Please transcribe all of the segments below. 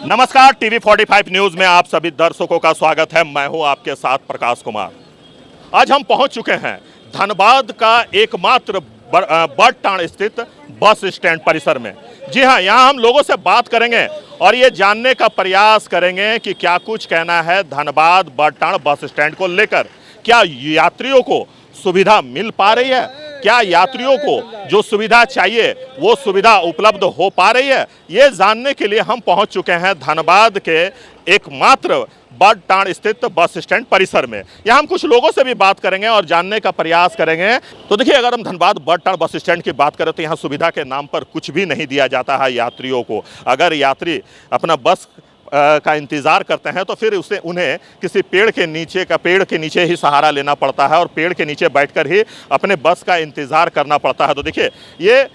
नमस्कार, TV 45 news में आप सभी दर्शकों का स्वागत है। मैं हूं आपके साथ प्रकाश कुमार। आज हम पहुंच चुके हैं धनबाद का एकमात्र बड़टाण स्थित बस स्टैंड परिसर में। जी हां, यहां हम लोगों से बात करेंगे और ये जानने का प्रयास करेंगे कि क्या कुछ कहना है धनबाद बड़टाण बस स्टैंड को लेकर। क्या यात्रियों को सुविधा मिल पा रही है? क्या यात्रियों को जो सुविधा चाहिए वो सुविधा उपलब्ध हो पा रही है? ये जानने के लिए हम पहुंच चुके हैं धनबाद के एकमात्र बड़टाण स्थित बस स्टैंड परिसर में। यहाँ हम कुछ लोगों से भी बात करेंगे और जानने का प्रयास करेंगे। तो देखिए, अगर हम धनबाद बड़टाण बस स्टैंड की बात करें तो यहाँ सुविधा के नाम पर कुछ भी नहीं दिया जाता है यात्रियों को। अगर यात्री अपना बस का इंतज़ार करते हैं तो फिर उन्हें किसी पेड़ के नीचे ही सहारा लेना पड़ता है और पेड़ के नीचे बैठकर ही अपने बस का इंतज़ार करना पड़ता है। तो देखिए, ये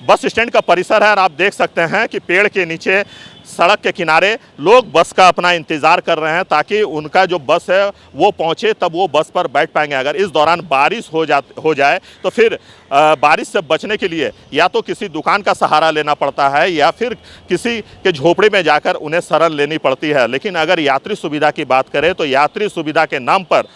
बस स्टैंड का परिसर है और आप देख सकते हैं कि पेड़ के नीचे सड़क के किनारे लोग बस का अपना इंतज़ार कर रहे हैं ताकि उनका जो बस है वो पहुंचे, तब वो बस पर बैठ पाएंगे। अगर इस दौरान बारिश हो जाए तो फिर बारिश से बचने के लिए या तो किसी दुकान का सहारा लेना पड़ता है या फिर किसी के झोपड़ी में जाकर उन्हें शरण लेनी पड़ती है। लेकिन अगर यात्री सुविधा की बात करें तो यात्री सुविधा के नाम पर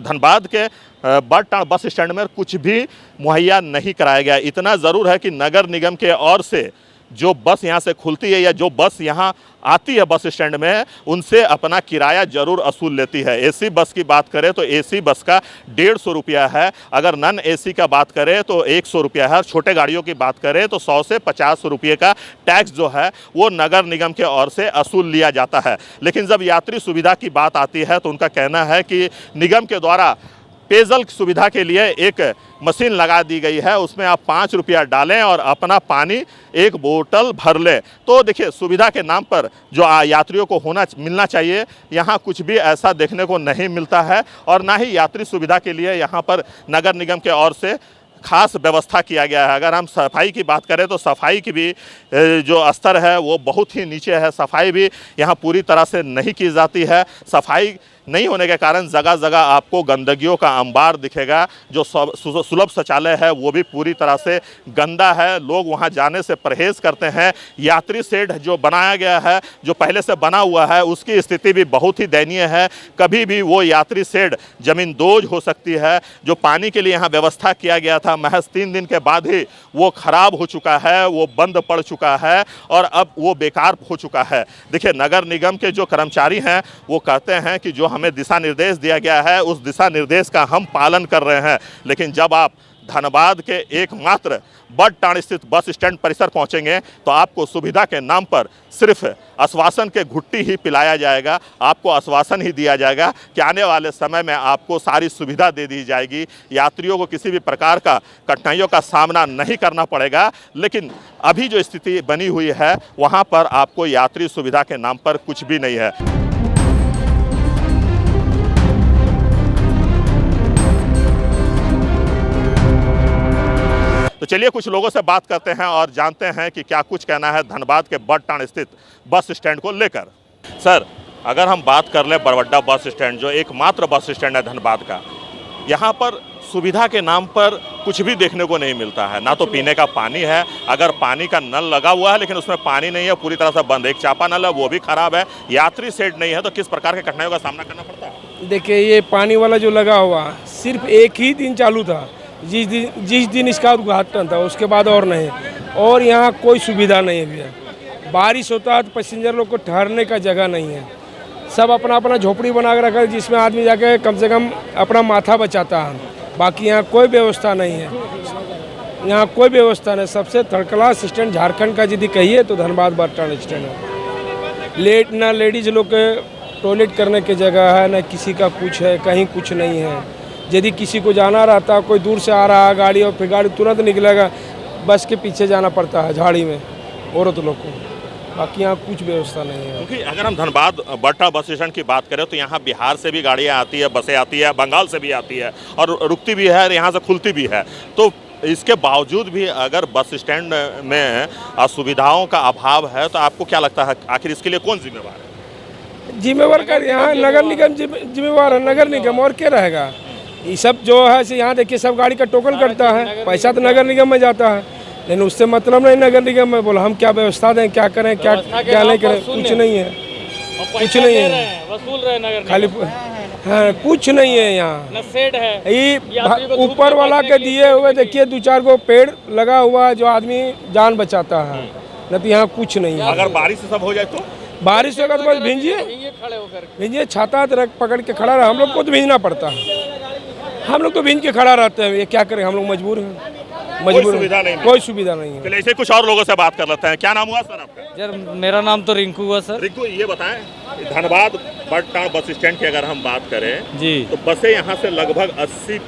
धनबाद के बड़टाण बस स्टैंड में कुछ भी मुहैया नहीं कराया गया। इतना ज़रूर है कि नगर निगम के ओर से जो बस यहाँ से खुलती है या जो बस यहाँ आती है बस स्टैंड में, उनसे अपना किराया जरूर वसूल लेती है। एसी बस की बात करें तो एसी बस का 150 रुपया है। अगर नॉन एसी का बात करें तो 100 रुपया है। छोटे गाड़ियों की बात करें तो 100 से 50 रुपये का टैक्स जो है वो नगर निगम के ओर से वसूल लिया जाता है। लेकिन जब यात्री सुविधा की बात आती है तो उनका कहना है कि निगम के द्वारा पेयजल सुविधा के लिए एक मशीन लगा दी गई है, उसमें आप 5 रुपया डालें और अपना पानी एक बोतल भर लें। तो देखिए, सुविधा के नाम पर जो यात्रियों को मिलना चाहिए, यहाँ कुछ भी ऐसा देखने को नहीं मिलता है और ना ही यात्री सुविधा के लिए यहाँ पर नगर निगम के ओर से खास व्यवस्था किया गया है। अगर हम सफाई की बात करें तो सफाई की भी जो स्तर है वो बहुत ही नीचे है। सफाई भी यहाँ पूरी तरह से नहीं की जाती है। सफाई नहीं होने के कारण जगह जगह आपको गंदगियों का अंबार दिखेगा। जो सुलभ शौचालय है वो भी पूरी तरह से गंदा है, लोग वहां जाने से परहेज़ करते हैं। यात्री शेड जो बनाया गया है, जो पहले से बना हुआ है, उसकी स्थिति भी बहुत ही दयनीय है। कभी भी वो यात्री शेड ज़मींदोज हो सकती है। जो पानी के लिए यहाँ व्यवस्था किया गया था, महज 3 दिन के बाद ही वो ख़राब हो चुका है, वो बंद पड़ चुका है और अब वो बेकार हो चुका है। देखिए, नगर निगम के जो कर्मचारी हैं वो कहते हैं कि जो हमें दिशा निर्देश दिया गया है उस दिशा निर्देश का हम पालन कर रहे हैं। लेकिन जब आप धनबाद के एकमात्र बड़टाण स्थित बस स्टैंड परिसर पहुंचेंगे तो आपको सुविधा के नाम पर सिर्फ आश्वासन के घुट्टी ही पिलाया जाएगा। आपको आश्वासन ही दिया जाएगा कि आने वाले समय में आपको सारी सुविधा दे दी जाएगी, यात्रियों को किसी भी प्रकार का कठिनाइयों का सामना नहीं करना पड़ेगा। लेकिन अभी जो स्थिति बनी हुई है वहाँ पर आपको यात्री सुविधा के नाम पर कुछ भी नहीं है। तो चलिए कुछ लोगों से बात करते हैं और जानते हैं कि क्या कुछ कहना है धनबाद के बड़टाण स्थित बस स्टैंड को लेकर। सर, अगर हम बात कर लें बरवड्डा बस स्टैंड, जो एकमात्र बस स्टैंड है धनबाद का, यहाँ पर सुविधा के नाम पर कुछ भी देखने को नहीं मिलता है। ना तो पीने का पानी है, अगर पानी का नल लगा हुआ है लेकिन उसमें पानी नहीं है, पूरी तरह से बंद। एक चापा नल है वो भी खराब है। यात्री शेड नहीं है। तो किस प्रकार के कठिनाइयों का सामना करना पड़ता है? देखिए, ये पानी वाला जो लगा हुआ सिर्फ एक ही दिन चालू था, जिस दिन इसका उद्घाटन था, उसके बाद और नहीं। और यहाँ कोई सुविधा नहीं है भैया। बारिश होता है तो पैसेंजर लोग को ठहरने का जगह नहीं है। सब अपना अपना झोपड़ी बना कर रखा है जिसमें आदमी जाके कम से कम अपना माथा बचाता है। बाकी यहाँ कोई व्यवस्था नहीं है। यहाँ कोई व्यवस्था नहीं। सबसे थर्ड क्लास स्टैंड झारखंड का यदि कहिए तो धनबाद बड़टाण स्टैंड है। ना लेडीज लोग के टॉयलेट करने की जगह है, ना किसी का कुछ है, कहीं कुछ नहीं है। यदि किसी को जाना रहता, कोई दूर से आ रहा है गाड़ी और फिर गाड़ी तुरंत निकलेगा, बस के पीछे जाना पड़ता है झाड़ी में औरत लोग को। बाकी यहाँ कुछ व्यवस्था नहीं है। क्योंकि अगर हम धनबाद बड़टाण बस स्टैंड की बात करें तो यहाँ बिहार से भी गाड़ियाँ आती है, बसें आती है, बंगाल से भी आती है और रुकती भी है, यहाँ से खुलती भी है। तो इसके बावजूद भी अगर बस स्टैंड में सुविधाओं का अभाव है तो आपको क्या लगता है आखिर इसके लिए कौन जिम्मेवार है? जिम्मेवार कर यहाँ नगर निगम जिम्मेवार है। नगर निगम और क्या रहेगा? ये सब जो है यहाँ देखिए, सब गाड़ी का टोकन करता है, पैसा तो नगर निगम में जाता है। लेकिन उससे मतलब नहीं नगर निगम में। बोला हम क्या व्यवस्था दें, क्या करें, क्या क्या नहीं करें, कुछ नहीं है, कुछ नहीं है, वसूल रहे नगर खाली हाँ कुछ नहीं है यहाँ। न सेड है। ये ऊपर वाला के दिए हुए देखिए 2-4 गो पेड़ लगा हुआ है जो आदमी जान बचाता है, न तो यहाँ कुछ नहीं है। अगर बारिश से सब हो जाए तो बारिश होगा तो बस भींजिए, खड़े होकर भींजिए, छाता पकड़ के खड़ा रहा। हम लोग को तो भींजना पड़ता है, हम लोग तो भींज के खड़ा रहते हैं। ये क्या करें, हम लोग मजबूर हैं, मजबूर सुविधा नहीं हैं, कोई सुविधा नहीं है। चलिए ऐसे कुछ और लोगों से बात कर लेते हैं। क्या नाम हुआ सर आपका? सर मेरा नाम तो रिंकू हुआ सर। रिंकू, ये बताएं, धनबाद बड़टाण बस स्टैंड की अगर हम बात करें जी, तो बसें यहाँ से लगभग 80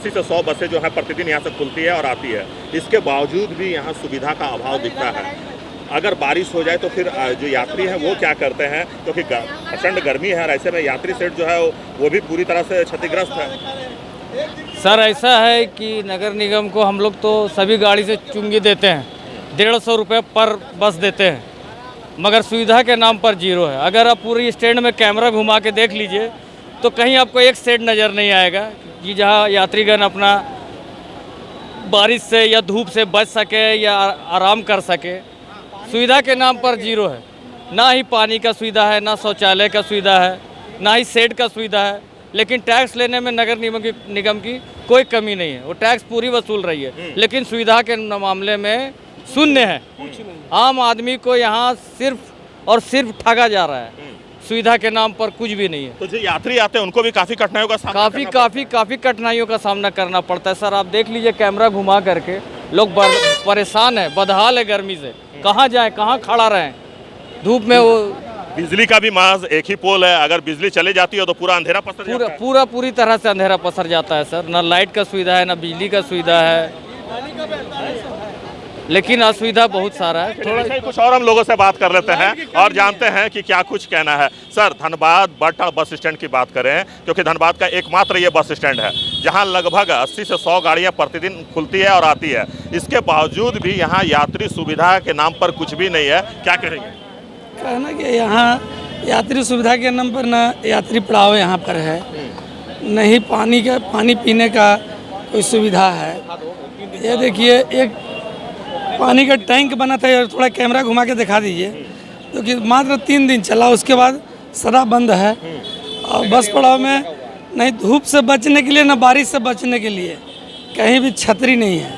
से 100 बसें जो है प्रतिदिन यहाँ से खुलती है और आती है। इसके बावजूद भी यहाँ सुविधा का अभाव दिखता है। अगर बारिश हो जाए तो फिर जो यात्री हैं वो क्या करते हैं, क्योंकि प्रचंड गर्मी है और ऐसे में यात्री सेट जो है वो भी पूरी तरह से क्षतिग्रस्त है। सर ऐसा है कि नगर निगम को हम लोग तो सभी गाड़ी से चुंगी देते हैं, 150 रुपये पर बस देते हैं, मगर सुविधा के नाम पर जीरो है। अगर आप पूरी स्टैंड में कैमरा घुमा के देख लीजिए तो कहीं आपको एक सेट नज़र नहीं आएगा कि जहां यात्रीगण अपना बारिश से या धूप से बच सके या आराम कर सके। सुविधा के नाम पर जीरो है। ना ही पानी का सुविधा है, ना शौचालय का सुविधा है, ना ही शेड का सुविधा है। लेकिन टैक्स लेने में नगर निगम की कोई कमी नहीं है, वो टैक्स पूरी वसूल रही है, लेकिन सुविधा के मामले में शून्य है। आम आदमी को यहाँ सिर्फ और सिर्फ ठगा जा रहा है, सुविधा के नाम पर कुछ भी नहीं है। तो जो यात्री आते हैं उनको भी काफ़ी कठिनाइयों का सामना काफ़ी कठिनाइयों का सामना करना पड़ता है। सर आप देख लीजिए कैमरा घुमा करके, लोग परेशान है, बदहाल है गर्मी से। कहाँ जाए, कहाँ खड़ा रहें धूप में। वो बिजली का भी महज एक ही पोल है, अगर बिजली चली जाती है तो पूरा अंधेरा पसर जाता है। पूरी तरह से अंधेरा पसर जाता है सर। ना लाइट का सुविधा है, ना बिजली का सुविधा है, लेकिन असुविधा बहुत सारा है। थोड़ा ही कुछ और हम लोगों से बात कर लेते हैं और जानते हैं कि क्या कुछ कहना है। सर, धनबाद बड़टाण बस स्टैंड की बात करें, क्योंकि धनबाद का एकमात्र ये बस स्टैंड है जहां लगभग 80 से 100 गाड़ियां प्रतिदिन खुलती है और आती है। इसके बावजूद भी यहाँ यात्री सुविधा के नाम पर कुछ भी नहीं है, क्या कहेंगे? कहना कि यहाँ यात्री सुविधा के नाम पर न यात्री पड़ाव यहाँ पर है, नहीं पानी पीने का कोई सुविधा है। ये देखिए एक पानी का टैंक बना था, थोड़ा कैमरा घुमा के दिखा दीजिए, तो कि मात्र 3 दिन चला, उसके बाद सदा बंद है। और बस पड़ाव में नहीं धूप से बचने के लिए, ना बारिश से बचने के लिए कहीं भी छतरी नहीं है,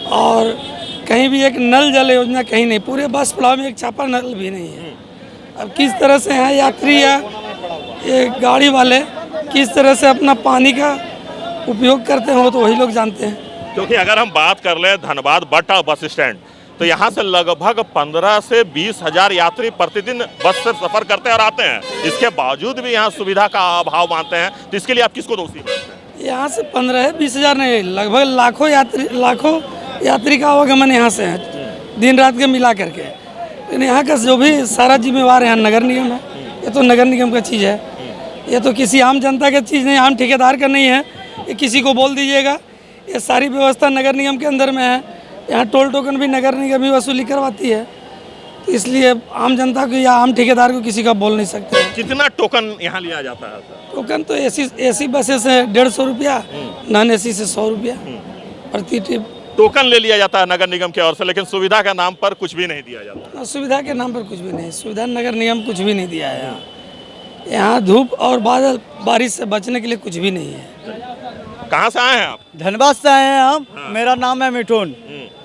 और कहीं भी एक नल जल योजना कहीं नहीं। पूरे बस पड़ाव में एक चापा नल भी नहीं है। अब किस तरह से यहाँ यात्री या ये गाड़ी वाले किस तरह से अपना पानी का उपयोग करते हो तो वही लोग जानते हैं। क्योंकि अगर हम बात कर ले धनबाद बड़टाण बस स्टैंड, तो यहाँ से लगभग 15 से 20 हजार यात्री प्रतिदिन बस से सफर करते हैं और आते हैं। इसके बावजूद भी यहाँ सुविधा का अभाव मानते हैं, तो इसके लिए आप किसको दोषी मानते हैं? यहाँ से 15-20 हजार नहीं, लगभग लाखों यात्री का आवागमन यहाँ से है, दिन रात के मिला करके। लेकिन यहाँ का जो भी सारा जिम्मेवार यहाँ नगर निगम है। ये तो नगर निगम का चीज़ है, ये तो किसी आम जनता की चीज़ नहीं, आम ठेकेदार का नहीं है। ये किसी को बोल दीजिएगा, ये सारी व्यवस्था नगर निगम के अंदर में है। यहाँ टोल टोकन भी नगर निगम ही वसूली करवाती है, तो इसलिए आम जनता को या आम ठेकेदार को किसी का बोल नहीं सकते। कितना टोकन यहाँ लिया जाता है सर? टोकन तो एसी बसेस से 150 रुपया, नॉन एसी से 100 रुपया प्रति ट्रिप टोकन ले लिया जाता है नगर निगम की ओर से, लेकिन सुविधा के नाम पर कुछ भी नहीं दिया जाता। सुविधा के नाम पर कुछ भी नहीं, सुविधा नगर निगम कुछ भी नहीं दिया है। यहाँ धूप और बादल बारिश से बचने के लिए कुछ भी नहीं है। कहाँ से आए हैं आप? धनबाद से आए हैं हम। मेरा नाम है मिठुन,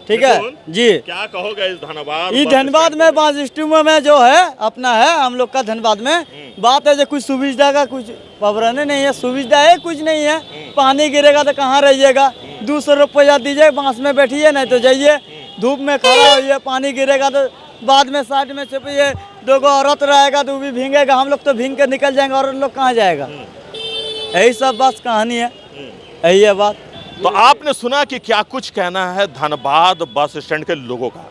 ठीक है जी। क्या कहोगे इस धनबाद? ये धनबाद में बस स्टैंड में जो है अपना है हम लोग का धनबाद में बात है जो कुछ सुविधा का कुछ पवरने नहीं है, सुविधा है कुछ नहीं है। पानी गिरेगा तो कहाँ रहिएगा, 200 रुपया दीजिए, बांस में बैठिए, नहीं तो जाइए धूप में खड़ा होइए। पानी गिरेगा तो बाद में साइड में छुपिए, 2 औरत रहेगा तो भी भींगेगा, हम लोग तो भींग के निकल जाएंगे, और लोग कहाँ जाएगा। यही सब बस कहानी है, यही है बात। तो आपने सुना कि क्या कुछ कहना है धनबाद बस स्टैंड के लोगों का।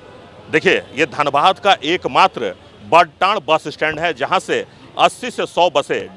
देखिए, ये धनबाद का एकमात्र बड़टाण बस स्टैंड है जहां से 80 से 100 बसें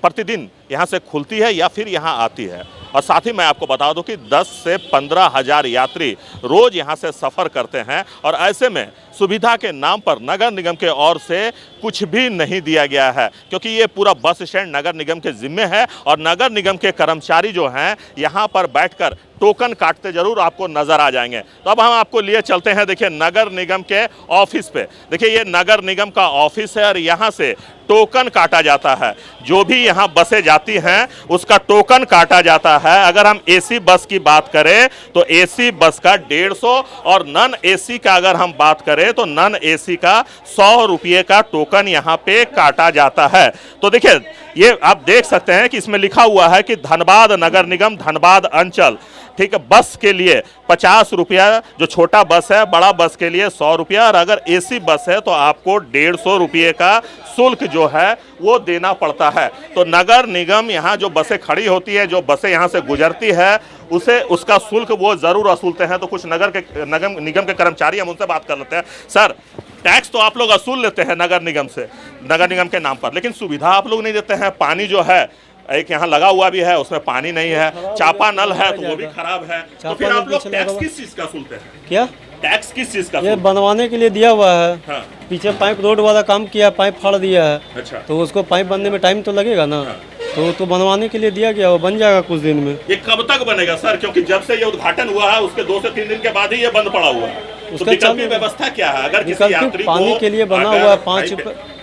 प्रतिदिन यहां से खुलती है या फिर यहां आती है। और साथ ही मैं आपको बता दूं कि 10 से 15 हजार यात्री रोज यहां से सफ़र करते हैं, और ऐसे में सुविधा के नाम पर नगर निगम के ओर से कुछ भी नहीं दिया गया है, क्योंकि ये पूरा बस स्टैंड नगर निगम के जिम्मे है और नगर निगम के कर्मचारी जो हैं यहाँ पर बैठकर टोकन काटते जरूर आपको नजर आ जाएंगे। तो अब हम आपको लिए चलते हैं, देखिए नगर निगम के ऑफिस पे। देखिए ये नगर निगम का ऑफिस है और यहाँ से टोकन काटा जाता है। जो भी यहाँ बसें जाती हैं उसका टोकन काटा जाता है। अगर हम एसी बस की बात करें तो एसी बस का 150 और नॉन एसी का अगर हम बात करें तो नॉन एसी का 100 रुपये का टोकन यहाँ पे काटा जाता है। तो देखिए ये आप देख सकते हैं कि इसमें लिखा हुआ है कि धनबाद नगर निगम धनबाद अंचल, ठीक है, बस के लिए 50 रुपया जो छोटा बस है, बड़ा बस के लिए 100 रुपया और अगर एसी बस है तो आपको 150 रुपये का शुल्क जो है वो देना पड़ता है। तो नगर निगम यहाँ जो बसें खड़ी होती है, जो बसें यहाँ से गुजरती है, उसे उसका शुल्क वो जरूर वसूलते हैं। तो कुछ नगर निगम के कर्मचारी हम उनसे बात कर लेते हैं। सर, टैक्स तो आप लोग वसूल लेते हैं नगर निगम से, नगर निगम के नाम पर, लेकिन सुविधा आप लोग नहीं देते हैं। पानी जो है एक यहाँ लगा हुआ भी है, उसमें पानी नहीं है, चापा नल है तो वो भी खराब है। तो फिर आप लोग टैक्स किस चीज का सुनते हैं? क्या टैक्स किस चीज का? ये बनवाने के लिए दिया हुआ है। हाँ। पीछे पाइप रोड वाला काम किया, पाइप फाड़ दिया है। अच्छा। तो उसको पाइप बनने में टाइम तो लगेगा ना। हाँ। तो बनवाने के लिए दिया गया, वो बन जाएगा कुछ दिन में। ये कब तक बनेगा सर? क्योंकि जब से ये उद्घाटन हुआ है उसके 2 से 3 दिन के बाद ही ये बंद पड़ा हुआ है। तो विकल्प की व्यवस्था क्या है? अगर किसी यात्री को पानी के लिए बना हुआ है,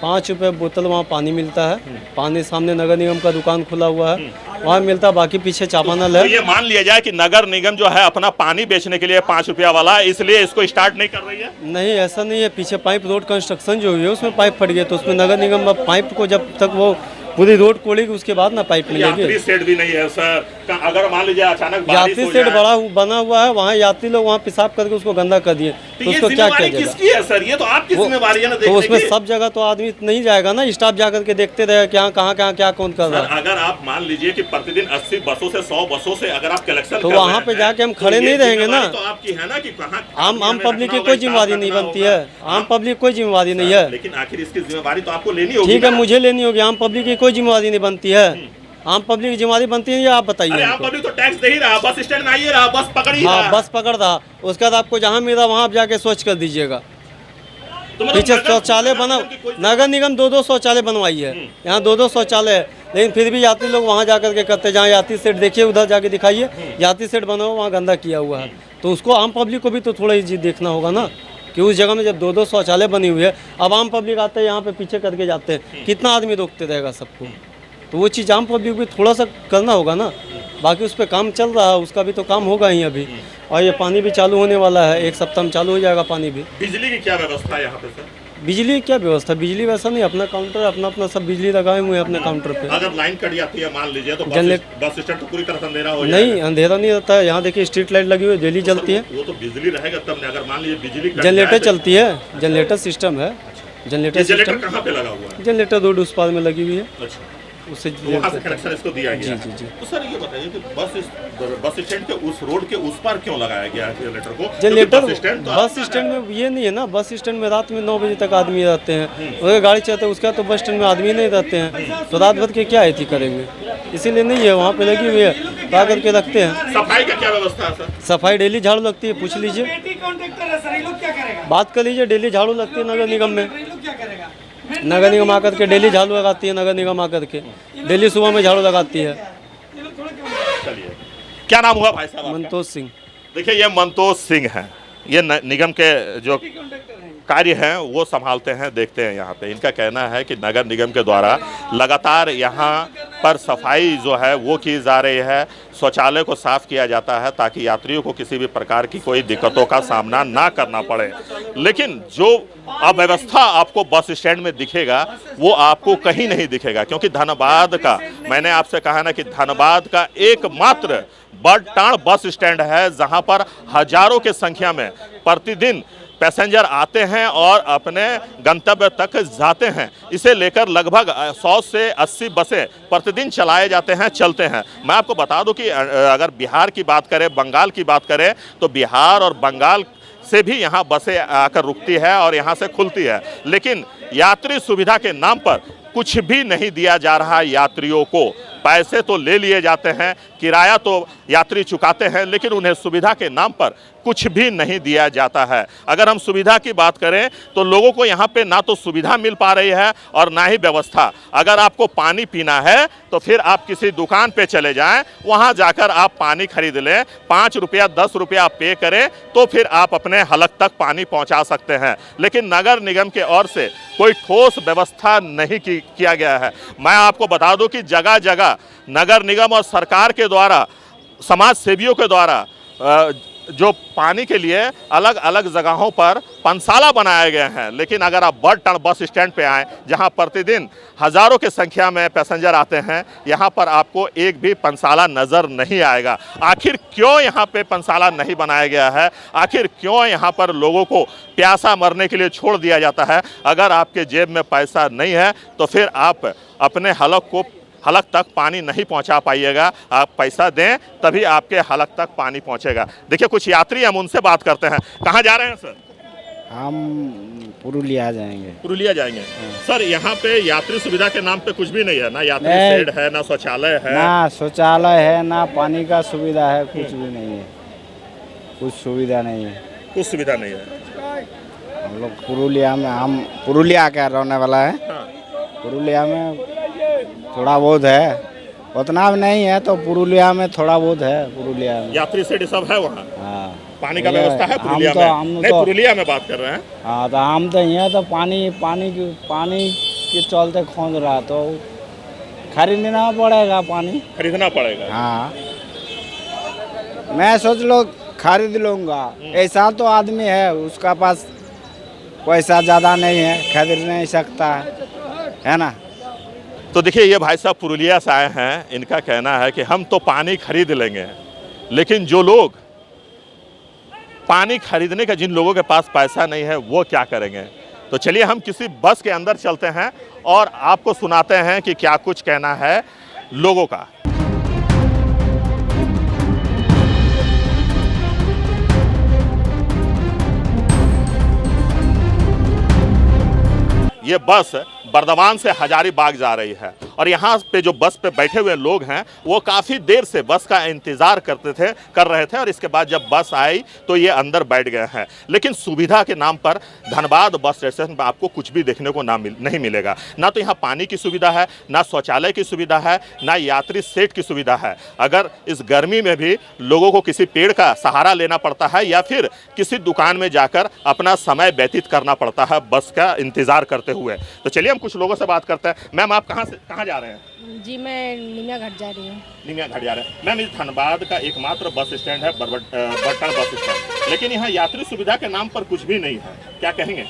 5 रुपए बोतल वहाँ पानी मिलता है। पानी सामने नगर निगम का दुकान खुला हुआ है, वहाँ मिलता है। बाकी पीछे चापानल है। तो ये मान लिया जाए कि नगर निगम जो है अपना पानी बेचने के लिए 5 रुपया वाला है, इसलिए इसको स्टार्ट नहीं कर रही है? नहीं, ऐसा नहीं है। पीछे पाइप रोड कंस्ट्रक्शन जो हुई है उसमें पाइप फट गया, तो उसमें नगर निगम पाइप को जब तक वो पूरी रोड कोड़ेगी उसके बाद ना पाइप मिलेगी। यात्री शेड भी नहीं है सर। अगर मान लीजिए अचानक बारिश यात्री शेड बना हुआ है, वहाँ यात्री लोग वहाँ पेशाब करके उसको गंदा कर दिए, तो उसको क्या किया जाएगा? किसकी है सर? ये तो आपकी जिम्मेवारी है ना देखने तो उसमें की। सब जगह तो आदमी नहीं जाएगा ना, स्टाफ जाकर के देखते रहे क्या कहाँ क्या कौन कर रहा है। अगर आप मान लीजिए कि प्रतिदिन 80 बसों से 100 बसों से अगर आप कलेक्शन तो वहाँ पे जाके हम खड़े नहीं रहेंगे ना। तो आपकी है ना कि कहाँ आम पब्लिक की कोई जिम्मेवारी नहीं बनती है। आम पब्लिक कोई जिम्मेवारी नहीं है। लेकिन आखिर इसकी जिम्मेवारी तो आपको लेनी होगी। ठीक है, मुझे लेनी होगी। आम पब्लिक की कोई जिम्मेवारी नहीं बनती है। आम पब्लिक की जिम्मेवारी बनती है, ये आप बताइए। आम पब्लिक तो टैक्स दे ही रहा, बस स्टैंड में आइए रहा, बस पकड़ ही रहा। हाँ, बस पकड़ रहा। उसके बाद आपको जहाँ मिल रहा वहाँ आप जाके स्वच्छ कर दीजिएगा। तो मतलब पीछे शौचालय बना, नगर निगम 2 शौचालय बनवाई है। यहाँ 2 शौचालय है, लेकिन फिर भी यात्री लोग वहाँ जाकर के करते हैं। जहाँ यात्री सेट देखिए, उधर जाके दिखाइए, यात्री सेट बना हुआ, वहाँ गंदा किया हुआ है। तो उसको आम पब्लिक को भी तो थोड़ा ही देखना होगा ना, कि उस जगह में जब 2 शौचालय बनी हुई है, अब आम पब्लिक आते हैं यहाँ पे पीछे करके जाते हैं, कितना आदमी रोकते रहेगा सबको? तो वो चीज़ आम पब्लिक भी थोड़ा सा करना होगा ना। बाकी उस पर काम चल रहा है, उसका भी तो काम होगा ही अभी। और ये पानी भी चालू होने वाला है, 1 सप्ताह में चालू हो जाएगा पानी भी। बिजली की क्या व्यवस्था है यहाँ पे सर? बिजली क्या व्यवस्था? बिजली वैसा नहीं, अपना काउंटर अपना सब बिजली लगाए हुए हैं अपने काउंटर पे। अगर लाइन कट जाती है मान लीजिए तो बस स्टैंड तो पूरी तरह अंधेरा हो जाएगा? नहीं, अंधेरा नहीं रहता है। यहाँ देखिए स्ट्रीट लाइट लगी हुई है, डेली जलती है। वो तो बिजली रहेगा तब नहीं। अगर मान लीजिए बिजली कट जनरेटर जाए तो- चलती है, जनरेटर सिस्टम है। जनरेटर जनरेटर सिस्टम कहाँ पे लगा हुआ है? जनरेटर रोड उस पार में लगी हुई है, अच्छा, उससे तो वहाँ से कनेक्शन इसको दिया गया जी, है। जी। तो सर ये बताइए कि बस स्टैंड के उस रोड के उस पार क्यों लगाया गया है जनरेटर को? जनरेटर क्योंकि बस स्टैंड में ये नहीं है ना। बस स्टैंड में रात में 9 बजे तक आदमी रहते हैं, अगर गाड़ी चलते हैं उसके बाद तो बस स्टैंड में आदमी नहीं रहते हैं, तो रात भर के क्या एथी करेंगे? इसीलिए नहीं है, वहाँ पे लगी हुई है, ला करके रखते हैं। सफाई का क्या व्यवस्था है सर? सफाई डेली झाड़ू लगती है, पूछ लीजिए, बात कर लीजिए। डेली झाड़ू लगती है नगर निगम में। नगर निगम आकर के डेली झाड़ू लगाती है। नगर निगम आकर के डेली सुबह में झाड़ू लगाती है। चलिए, क्या नाम हुआ भाई साहब आपका? मनतोष सिंह। देखिए ये मनतोष सिंह हैं, ये निगम के जो कार्य हैं वो संभालते हैं, देखते हैं यहाँ पे। इनका कहना है कि नगर निगम के द्वारा लगातार यहाँ पर सफाई जो है वो की जा रही है, शौचालय को साफ किया जाता है ताकि यात्रियों को किसी भी प्रकार की कोई दिक्कतों का सामना ना करना पड़े। लेकिन जो अव्यवस्था आपको बस स्टैंड में दिखेगा वो आपको कहीं नहीं दिखेगा, क्योंकि धनबाद का, मैंने आपसे कहा ना कि धनबाद का एकमात्र बड़टाण बस स्टैंड है जहां पर हजारों के संख्या में प्रतिदिन पैसेंजर आते हैं और अपने गंतव्य तक जाते हैं। इसे लेकर लगभग 100 से 80 बसें प्रतिदिन चलाए जाते हैं, चलते हैं। मैं आपको बता दूं कि अगर बिहार की बात करें, बंगाल की बात करें, तो बिहार और बंगाल से भी यहाँ बसें आकर रुकती है और यहाँ से खुलती है। लेकिन यात्री सुविधा के नाम पर कुछ भी नहीं दिया जा रहा यात्रियों को। पैसे तो ले लिए जाते हैं, किराया तो यात्री चुकाते हैं, लेकिन उन्हें सुविधा के नाम पर कुछ भी नहीं दिया जाता है। अगर हम सुविधा की बात करें तो लोगों को यहाँ पे ना तो सुविधा मिल पा रही है और ना ही व्यवस्था। अगर आपको पानी पीना है तो फिर आप किसी दुकान पे चले जाएं, वहाँ जाकर आप पानी खरीद लें, 5 रुपया 10 रुपया आप पे करें तो फिर आप अपने हलक तक पानी पहुँचा सकते हैं। लेकिन नगर निगम के ओर से कोई ठोस व्यवस्था नहीं किया गया है। मैं आपको बता दूं कि जगह जगह नगर निगम और सरकार के द्वारा, समाज सेवियों के द्वारा जो पानी के लिए अलग अलग जगहों पर पंसाला बनाए गए हैं, लेकिन अगर आप बड़टाण बस स्टैंड पे आएँ, जहां प्रतिदिन हज़ारों की संख्या में पैसेंजर आते हैं, यहां पर आपको एक भी पंसाला नज़र नहीं आएगा। आखिर क्यों यहां पे पंसाला नहीं बनाया गया है? आखिर क्यों यहां पर लोगों को प्यासा मरने के लिए छोड़ दिया जाता है? अगर आपके जेब में पैसा नहीं है तो फिर आप अपने हलक तक पानी नहीं पहुंचा पाइएगा। आप पैसा दें तभी आपके हलक तक पानी पहुंचेगा। देखिए कुछ यात्री, हम उनसे बात करते हैं। कहाँ जा रहे हैं सर? हम पुरुलिया जाएंगे। पुरुलिया जाएंगे। सर यहाँ पे यात्री सुविधा के नाम पे कुछ भी नहीं है, ना यात्री शेड है, ना शौचालय है, ना शौचालय है, ना पानी का सुविधा है, कुछ भी नहीं है, कुछ सुविधा नहीं है, कुछ सुविधा नहीं है। हम लोग पुरुलिया में, हम पुरुलिया का रहने वाला है। पुरुलिया में थोड़ा बहुत है, उतना भी नहीं है, तो पुरुलिया में थोड़ा बहुत है। पुरुलिया में यात्री शेड सब है वहाँ। हाँ, पानी का व्यवस्था है पुरुलिया में? नहीं, पुरुलिया में बात कर रहे हैं। हाँ, तो हम तो यहाँ तो पानी के चलते खोज रहा, तो खरीदना पड़ेगा, पानी खरीदना पड़ेगा। हाँ, मैं सोच लो खरीद लूँगा। ऐसा तो आदमी है उसका पास पैसा ज़्यादा नहीं है, खरीद नहीं सकता है ना। तो देखिए ये भाई साहब पुरुलिया से आए हैं, इनका कहना है कि हम तो पानी खरीद लेंगे, लेकिन जो लोग पानी खरीदने का, जिन लोगों के पास पैसा नहीं है, वो क्या करेंगे? तो चलिए हम किसी बस के अंदर चलते हैं और आपको सुनाते हैं कि क्या कुछ कहना है लोगों का। ये बस बर्दवान से हजारीबाग जा रही है और यहाँ पे जो बस पे बैठे हुए लोग हैं वो काफ़ी देर से बस का इंतज़ार कर रहे थे और इसके बाद जब बस आई तो ये अंदर बैठ गए हैं। लेकिन सुविधा के नाम पर धनबाद बस स्टेशन पर आपको कुछ भी देखने को नहीं मिलेगा। ना तो यहाँ पानी की सुविधा है, ना शौचालय की सुविधा है, ना यात्री सेट की सुविधा है। अगर इस गर्मी में भी लोगों को किसी पेड़ का सहारा लेना पड़ता है या फिर किसी दुकान में जाकर अपना समय व्यतीत करना पड़ता है बस का इंतज़ार करते हुए। तो चलिए हम कुछ लोगों से बात करते हैं। मैम आप कहाँ जा रहे हैं? जी मैं निमिया घाट जा रही हूँ। निमिया घाट जा रहे हैं। मैम इस धनबाद का एकमात्र बस स्टैंड है बड़टाण बस स्टैंड, लेकिन यहाँ यात्री सुविधा के नाम पर कुछ भी नहीं है, क्या कहेंगे?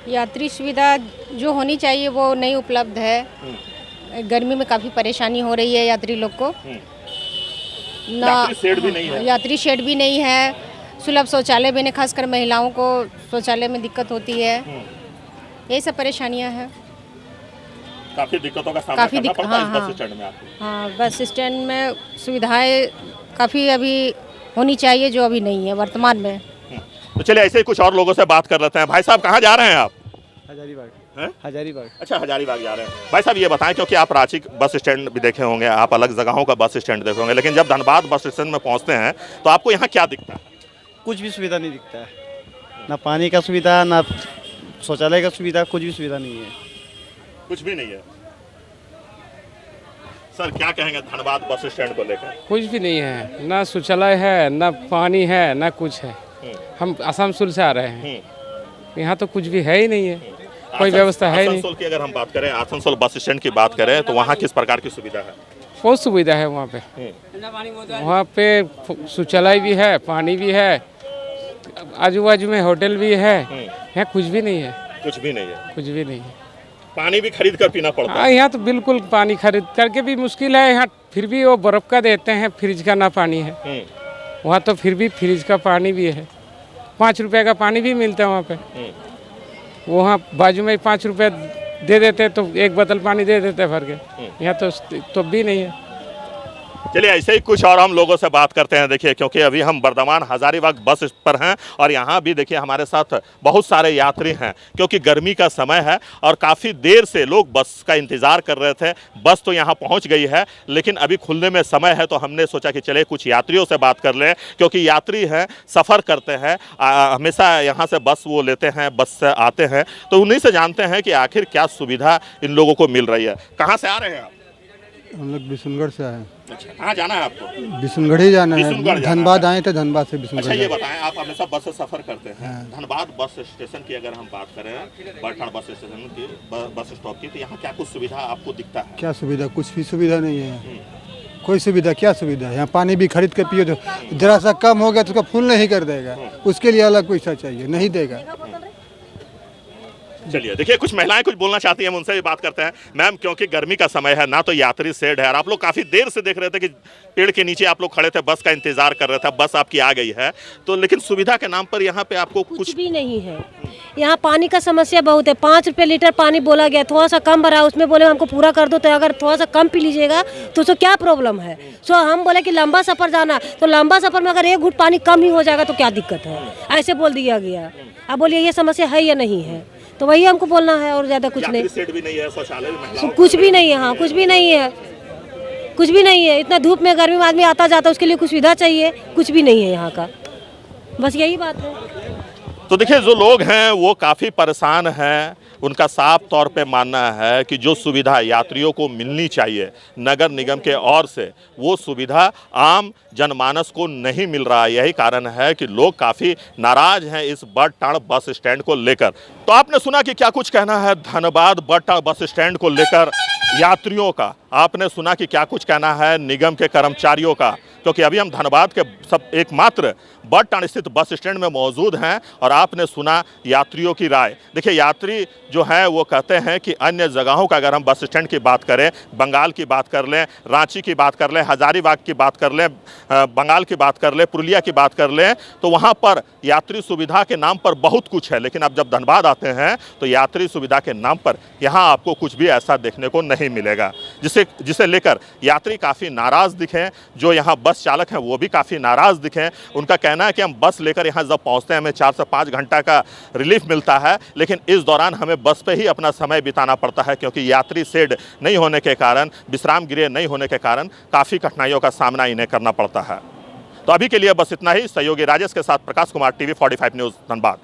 यात्री सुविधा जो होनी चाहिए वो नहीं उपलब्ध है। गर्मी में काफ़ी परेशानी हो रही है यात्री लोग को। ना यात्री शेड भी नहीं है। यात्री शेड भी नहीं है, सुलभ शौचालय भी नहीं, खासकर महिलाओं को शौचालय में दिक्कत होती है। ये सब परेशानियां हैं। काफ़ी दिक्कतों का सामना करना पड़ता है इस बस स्टैंड में आपको। हाँ, बस स्टैंड में सुविधाएं काफ़ी अभी होनी चाहिए जो अभी नहीं है वर्तमान में। तो चलिए ऐसे ही कुछ और लोगों से बात कर लेते हैं। भाई साहब कहाँ जा रहे हैं आप? हजारीबाग। हजारीबाग। अच्छा, हजारीबाग जा रहे हैं। भाई साहब ये बताएं, क्योंकि आप रांची बस स्टैंड भी देखे होंगे, आप अलग जगहों का बस स्टैंड देखे होंगे, लेकिन जब धनबाद बस स्टैंड में पहुँचते हैं तो आपको यहाँ क्या दिखता है? कुछ भी सुविधा नहीं दिखता है, ना पानी का सुविधा, ना शौचालय का सुविधा, कुछ भी सुविधा नहीं है। कुछ भी नहीं है। सर क्या कहेंगे धनबाद बस स्टैंड को लेकर? कुछ भी नहीं है, ना शौचालय है, ना पानी है, ना कुछ है। हम आसनसोल से आ रहे हैं, यहाँ तो कुछ भी है ही नहीं है, कोई व्यवस्था है नहीं। आसनसोल की अगर हम बात करें, आसनसोल बस स्टैंड की बात करें तो वहाँ किस प्रकार की सुविधा है? बहुत सुविधा है वहाँ पे। वहाँ पे शौचालय भी है, पानी भी है, आजू बाजू में होटल भी है। यहाँ कुछ भी नहीं है। कुछ भी नहीं है। कुछ भी नहीं है। पानी भी खरीद कर पीना पड़ता है। हाँ, यहाँ तो बिल्कुल पानी खरीद करके भी मुश्किल है। यहाँ फिर भी वो बर्फ़ का देते हैं, फ्रिज का ना पानी है। वहाँ तो फिर भी फ्रिज का पानी भी है, 5 रुपये का पानी भी मिलता है वहाँ पे। वहाँ बाजू में 5 रुपये दे देते तो एक बोतल पानी दे देते भर के। यहाँ तो भी नहीं है। चलिए ऐसे ही कुछ और हम लोगों से बात करते हैं। देखिए, क्योंकि अभी हम बर्दमान हजारीबाग बस पर हैं और यहाँ भी देखिए हमारे साथ बहुत सारे यात्री हैं, क्योंकि गर्मी का समय है और काफ़ी देर से लोग बस का इंतज़ार कर रहे थे। बस तो यहाँ पहुँच गई है, लेकिन अभी खुलने में समय है, तो हमने सोचा कि चले कुछ यात्रियों से बात कर लें, क्योंकि यात्री हैं, सफ़र करते हैं, हमेशा यहाँ से बस वो लेते हैं, बस से आते हैं, तो उन्हीं से जानते हैं कि आखिर क्या सुविधा इन लोगों को मिल रही है। कहाँ से आ रहे हैं आप? हम लोग बिशुनगढ़ से आए हैं। अच्छा, कहाँ जाना है आपको? बिशुनगढ़ ही जाना बिशुनगढ़ है। जाना धनबाद है। आए थे, धनबाद से अच्छा, बिशुनगढ़। ये बताएं, आप हमेशा बस से सफर करते हैं, धनबाद बस स्टेशन की अगर हम बात करें, बड़ठाड़ बस स्टेशन की, बस स्टॉप की, तो यहाँ क्या कुछ सुविधा आपको दिखता है? क्या सुविधा? कुछ भी सुविधा नहीं है। कोई सुविधा, क्या सुविधा है? यहाँ पानी भी खरीद के पियो तो जरा सा कम हो गया तो उसका फुल नहीं कर देगा, उसके लिए अलग पैसा चाहिए, नहीं देगा। चलिए, देखिए कुछ महिलाएं कुछ बोलना चाहती हैं, हम उनसे भी बात करते हैं। मैम, क्योंकि गर्मी का समय है, ना तो यात्री शेड है, और आप लोग काफ़ी देर से देख रहे थे कि पेड़ के नीचे आप लोग खड़े थे, बस का इंतजार कर रहे थे, बस आपकी आ गई है, तो लेकिन सुविधा के नाम पर यहाँ पे आपको कुछ भी नहीं है। यहाँ पानी का समस्या बहुत है। 5 रुपये लीटर पानी बोला गया, थोड़ा सा कम भरा, उसमें बोले हमको पूरा कर दो, तो अगर थोड़ा सा कम पी लीजिएगा तो उसको क्या प्रॉब्लम है? सो हम बोले कि लंबा सफ़र जाना, तो लंबा सफ़र में अगर एक घूट पानी कम ही हो जाएगा तो क्या दिक्कत है? ऐसे बोल दिया गया। अब बोलिए ये समस्या है या नहीं है, तो वही हमको बोलना है, और ज़्यादा कुछ नहीं। सेट भी नहीं है, शौचालय भी महिलाओं कुछ भी नहीं है। हाँ, कुछ भी नहीं है, कुछ भी नहीं है। इतना धूप में गर्मी में आदमी आता जाता, उसके लिए कुछ सुविधा चाहिए, कुछ भी नहीं है यहाँ का। बस यही बात है। तो देखिए, जो लोग हैं वो काफ़ी परेशान हैं। उनका साफ तौर पे मानना है कि जो सुविधा यात्रियों को मिलनी चाहिए नगर निगम के ओर से, वो सुविधा आम जनमानस को नहीं मिल रहा है। यही कारण है कि लोग काफ़ी नाराज हैं इस बड़ठाड़ बस स्टैंड को लेकर। तो आपने सुना कि क्या कुछ कहना है धनबाद बड़ठाड़ बस स्टैंड को लेकर यात्रियों का, आपने सुना कि क्या कुछ कहना है निगम के कर्मचारियों का, क्योंकि अभी हम धनबाद के सब एकमात्र बड़ठाड़ स्थित बस स्टैंड में मौजूद हैं और आपने सुना यात्रियों की राय। देखिए, यात्री जो हैं वो कहते हैं कि अन्य जगहों का अगर हम बस स्टैंड की बात करें, बंगाल की बात कर लें, रांची की बात कर लें, हजारीबाग की बात कर लें, बंगाल की बात कर लें, पुरुलिया की बात कर लें, तो वहाँ पर यात्री सुविधा के नाम पर बहुत कुछ है, लेकिन अब जब धनबाद आते हैं तो यात्री सुविधा के नाम पर यहाँ आपको कुछ भी ऐसा देखने को नहीं मिलेगा, जिसे लेकर यात्री काफ़ी नाराज़ दिखे। जो यहाँ बस चालक हैं वो भी काफ़ी नाराज़ दिखे। उनका कहना है कि हम बस लेकर यहाँ जब पहुँचते हैं हमें 4 से 5 घंटा का रिलीफ मिलता है, लेकिन इस दौरान हमें बस पे ही अपना समय बिताना पड़ता है, क्योंकि यात्री शेड नहीं होने के कारण, विश्राम गृह नहीं होने के कारण काफ़ी कठिनाइयों का सामना इन्हें करना पड़ता है। तो अभी के लिए बस इतना ही। सहयोगी राजेश के साथ प्रकाश कुमार, TV 45 न्यूज़, धनबाद।